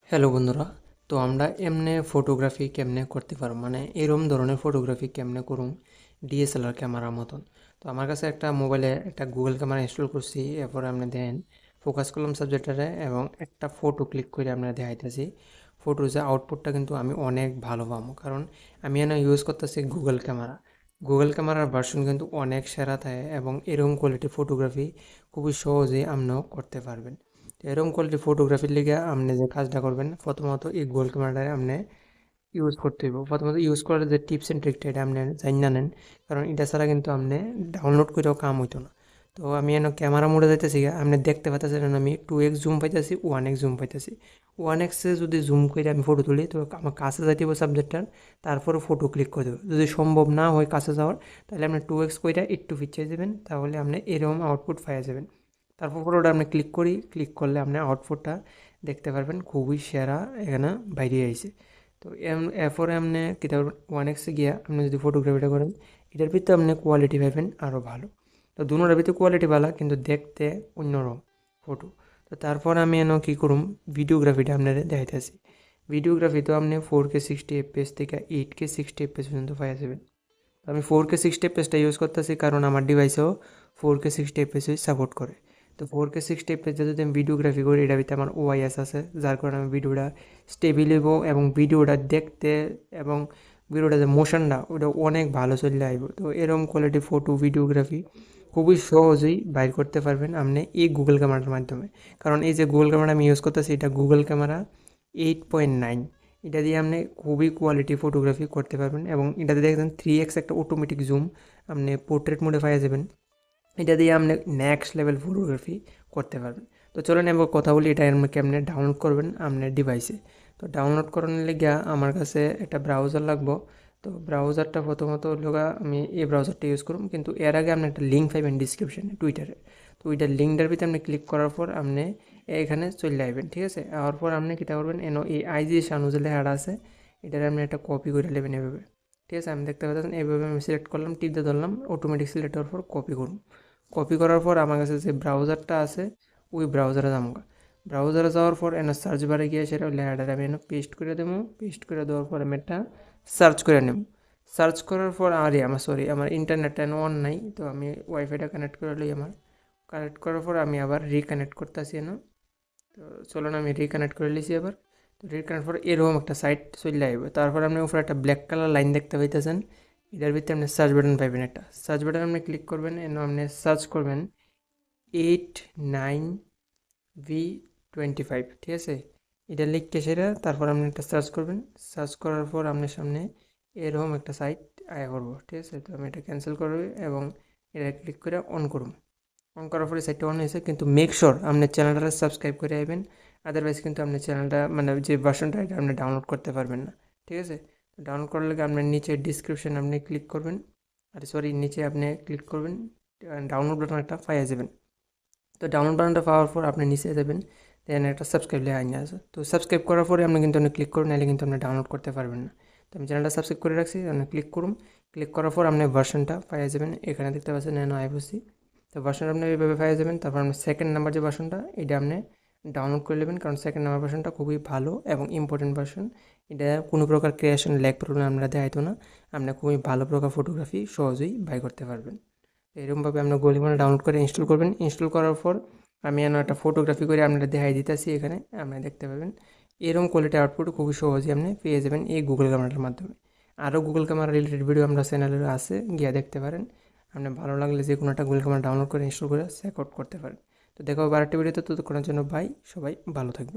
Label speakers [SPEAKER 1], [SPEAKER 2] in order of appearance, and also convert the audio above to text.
[SPEAKER 1] Hello বন্ধুরা, তো আমরা এমনে ফটোগ্রাফি কেমনে করতে পারবো, মানে এরম ধরনের ফটোগ্রাফি কেমনে করুম ডিএসএলআর ক্যামেরার মতন। তো আমার কাছে একটা মোবাইলে একটা গুগল ক্যামেরা ইনস্টল করছি, এরপর আপনি দেন ফোকাস করলাম সাবজেক্টারে এবং একটা ফটো ক্লিক করে আমরা দেখাইতেছি। ফটোর যে আউটপুটটা কিন্তু আমি অনেক ভালো পাবো, কারণ আমি এনে ইউজ করতেছি গুগল ক্যামেরা। গুগল ক্যামেরার ভার্সন কিন্তু অনেক সেরা থাকে এবং এরকম কোয়ালিটি ফটোগ্রাফি খুবই সহজেই আপনিও করতে পারবেন। তো এরকম কোয়ালিটি ফটোগ্রাফির লিগে আপনি যে কাজটা করবেন, প্রথমত এই গুগল ক্যামেরাটা আপনি ইউজ করতে হইব। প্রথমত ইউজ করার যে টিপস অ্যান্ড ট্রিকটা এটা আপনি জানিয়ে নেন, কারণ এটা ছাড়া কিন্তু আপনি ডাউনলোড করেও কাম হইতো না। তো আমি এনে ক্যামেরা মোডে যাইতেছি, আপনি দেখতে পাচ্ছেন আমি 2x জুম পাইতেছি, 1x জুম পাইতেছি। 1xে যদি জুম করে আমি ফটো তুলি, তো আমার কাছে যাইতে হবে সাবজেক্টটার, তারপরে ফটো ক্লিক করে দেবো। যদি সম্ভব না হয় কাছে যাওয়ার, তাহলে আপনি 2x করে একটু পিছিয়ে যাবেন, তাহলে আপনি এরকম আউটপুট পাওয়া যাবেন। তারপর ফটোটা আপনি ক্লিক করলে আপনি আউটপুটটা দেখতে পারবেন, খুবই সেরা এখানে বাইরে আইছে। তো এরপরে আপনি কী করবেন, 1x গিয়া আপনি যদি ফটোগ্রাফিটা করেন, এটার ভিতরে আপনি কোয়ালিটি পাবেন আরও ভালো। তো দুটোর ভিতরে কোয়ালিটি ভালো, কিন্তু দেখতে অন্যরকম ফটো। তো তারপর আমি এনে কী করুম, ভিডিওগ্রাফিটা আপনার দেখাইতেছি। ভিডিওগ্রাফি তো আপনি 4K 60 fps থেকে 8K 60 fps পর্যন্ত পাওয়া যাবেন। আমি 4K 60 fps ইউজ করতেছি, কারণ আমার ডিভাইসেও 4K 60 fps সাপোর্ট করে। তো 4K 60 fps যদি আমি ভিডিওগ্রাফি করি, এটার ভিতরে আমার ওআইএস আছে, যার কারণে আমি ভিডিওটা স্টেবিল হইব এবং ভিডিওটা দেখতে এবং ভিডিওটা যে মোশনটা ওটা অনেক ভালো চলে আইব। তো এরকম কোয়ালিটি ফটো ভিডিওগ্রাফি খুবই সহজেই বাইর করতে পারবেন আপনি এই গুগল ক্যামেরার মাধ্যমে। কারণ এই যে গুগল ক্যামেরা আমি ইউজ করতেছি, এটা গুগল ক্যামেরা 8.9। এটা দিয়ে আপনি খুবই কোয়ালিটি ফটোগ্রাফি করতে পারবেন এবং এটাতে দেখবেন 3x একটা অটোমেটিক জুম আপনি পোর্ট্রেট মোডে পাওয়া যাবেন। এটা দিয়ে আপনি নেক্সট লেভেল ফটোগ্রাফি করতে পারবেন। তো চলেন এবার কথা বলি এটা আপনি কেমনে ডাউনলোড করবেন আপনার ডিভাইসে। তো ডাউনলোড করানোর লেগে আমার কাছে একটা ব্রাউজার লাগবো। তো ব্রাউজারটা প্রথমত লোকা আমি এই ব্রাউজারটা ইউজ করুন, কিন্তু এর আগে আপনি একটা লিঙ্ক পাইবেন ডিসক্রিপশনে টুইটারে। তো ওইটার লিঙ্কটার ভিতরে আপনি ক্লিক করার পর আপনি এখানে চলে আসবেন, ঠিক আছে। আর পর আপনি কীটা করবেন, এনো এই আইজি শানু যে লেখাটা আছে, এটার আপনি একটা কপি করে নেবেন এভাবে, ঠিক আছে। আমি দেখতে পাচ্ছেন এইভাবে আমি সিলেক্ট করলাম, টিপ দিয়ে ধরলাম, অটোমেটিক সিলেক্ট হওয়ার পর কপি করুন। কপি করার পর আমার কাছে যে ব্রাউজারটা আছে ওই ব্রাউজারে যাবো। ব্রাউজারে যাওয়ার পর এনে সার্চ বারে গিয়ে সেটা লেখাটা আমি এনে পেস্ট করে দেবো। পেস্ট করে দেওয়ার পর আমি একটা সার্চ করে নেব। সার্চ করার পর আমার ইন্টারনেটটা অন নাই, তো আমি ওয়াইফাইটা কানেক্ট করে লই। আমার কানেক্ট করার পর আমি আবার রিকানেক্ট করতেছি এনে। তো চলুন আমি রিকানেক্ট করে নিয়েছি আবার। তো রিকানেক্ট পর এরকম একটা সাইট চলে আসবে। তারপর আপনি উপরে একটা ব্ল্যাক কালার লাইন দেখতে পাইতেছেন, এটার ভিতরে আপনি সার্চ বাটন পাইবেন। একটা সার্চ বাটন আপনি ক্লিক করবেন, এনে আপনি সার্চ করবেন 89V25, ঠিক আছে। এটা লিখতে সেটা তারপর আপনি একটা সার্চ করবেন। সার্চ করার পর আপনার সামনে এরকম একটা সাইট আয়া করবো, ঠিক আছে। তো আমি এটা ক্যান্সেল করবো এবং এটা ক্লিক করে অন করুন। অন করার পরে সাইটটা অন হয়েছে, কিন্তু মেক শিওর আপনার চ্যানেলটা সাবস্ক্রাইব করে আইবেন, আদারওয়াইজ কিন্তু আপনার চ্যানেলটা মানে যে ভার্সনটা এটা আপনি ডাউনলোড করতে পারবেন না, ঠিক আছে। ডাউনলোড করার লাগে আপনার নিচে ডিসক্রিপশন আপনি ক্লিক করবেন, নিচে আপনি ক্লিক করবেন, ডাউনলোড বাটন একটা পাইয়া যাবেন। তো ডাউনলোড বাটনটা পাওয়ার পর আপনি নিচে যাবেন, দেন একটা সাবস্ক্রাইব লেখা আইনে আছে। তো সাবস্ক্রাইব করার পরে আপনি কিন্তু আপনি ক্লিক করুন, নাহলে কিন্তু আপনি ডাউনলোড করতে পারবেন না। তো আমি চ্যানেলটা সাবস্ক্রাইব করে রাখছি, আপনি ক্লিক করুন। ক্লিক করার পর আপনি ভার্সনটা পাইয়া যাবেন, এখানে দেখতে পাচ্ছেন ন্যানো আইওসি। তো ভার্সন আপনি এইভাবে পাইয়া যাবেন। তারপর আপনি সেকেন্ড নাম্বার যে ভার্সনটা এটা আপনি ডাউনলোড করে নেবেন, কারণ সেকেন্ড নাম্বার ভার্সনটা খুবই ভালো এবং ইম্পর্টেন্ট ভার্সন। এটা কোনো প্রকার ক্রিয়েশন ল্যাগ প্রবলেম আমরা দেখাইতো না, আপনি খুবই ভালো প্রকার ফটোগ্রাফি সহজেই বাই করতে পারবেন। এরকমভাবে আপনার গলিমনে ডাউনলোড করে ইনস্টল করবেন। ইনস্টল করার পর আমি একটা ফটোগ্রাফি করে আপনারা দেখাই দিতেছি, এখানে আপনারা দেখতে পাবেন এরকম কোয়ালিটি আউটপুট খুবই সহজেই আপনি পেয়ে যাবেন এই গুগল ক্যামেরার মাধ্যমে। আরও গুগল ক্যামেরা রিলেটেড ভিডিও আমরা চ্যানেলে আছে, গিয়ে দেখতে পারেন। আপনার ভালো লাগলে যে কোনো একটা গুগল ক্যামেরা ডাউনলোড করে ইনস্টল করে চেক আউট করতে পারেন। তো দেখো আরেকটা ভিডিওতে, ততক্ষণের জন্য বাই, সবাই ভালো থাকবেন।